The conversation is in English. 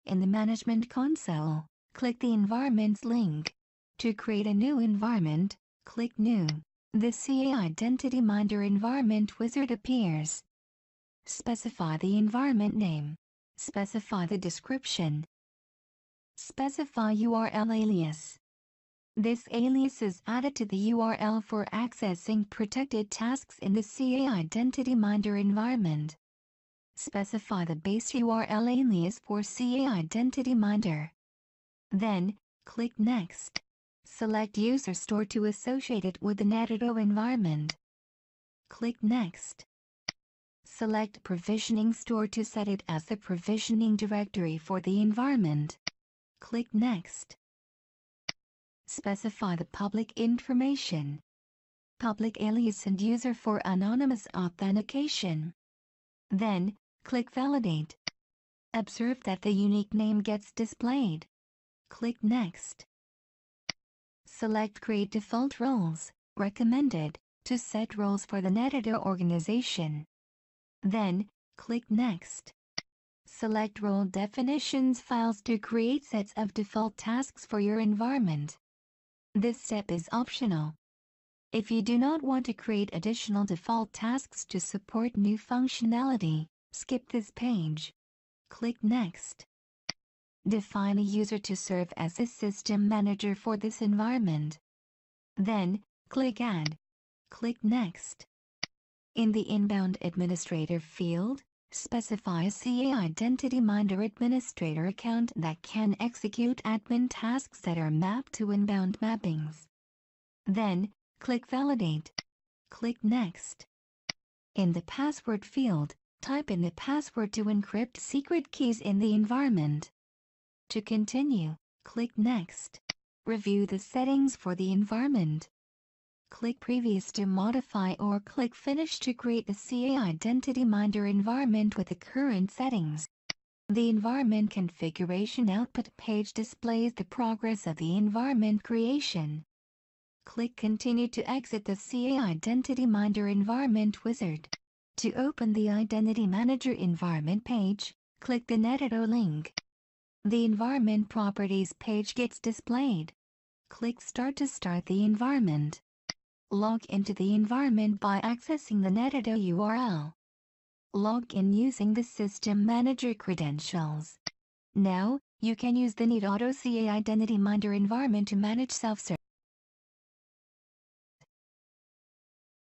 In the Management Console, click the Environments link. To create a new environment, click New. The CA IdentityMinder Environment wizard appears. Specify the environment name. Specify the description. Specify URL alias. This alias is added to the URL for accessing protected tasks in the CA IdentityMinder environment. Specify the base URL alias for CA IdentityMinder. Then, click Next. Select User Store to associate it with the Netado environment. Click Next. Select Provisioning Store to set it as the provisioning directory for the environment. Click Next. Specify the public information. Public alias and user for anonymous authentication. Then, click Validate. Observe that the unique name gets displayed. Click Next. Select Create Default Roles, Recommended, to set roles for the Netado organization. Then, click Next. Select Role Definitions files to create sets of default tasks for your environment. This step is optional. If you do not want to create additional default tasks to support new functionality, skip this page. Click Next. Define a user to serve as the system manager for this environment. Then, click Add. Click Next. In the Inbound Administrator field, specify a CA IdentityMinder administrator account that can execute admin tasks that are mapped to inbound mappings. Then, click Validate. Click Next. In the Password field, type in the password to encrypt secret keys in the environment. To continue, click Next. Review the settings for the environment. Click Previous to modify or click Finish to create the CA IdentityMinder environment with the current settings. The Environment Configuration output page displays the progress of the environment creation. Click Continue to exit the CA IdentityMinder environment wizard. To open the Identity Manager environment page, click the Netado link. The Environment Properties page gets displayed. Click Start to start the environment. Log into the environment by accessing the Netado URL. Log in using the System Manager credentials. Now, you can use the Netado CA IdentityMinder environment to manage self-service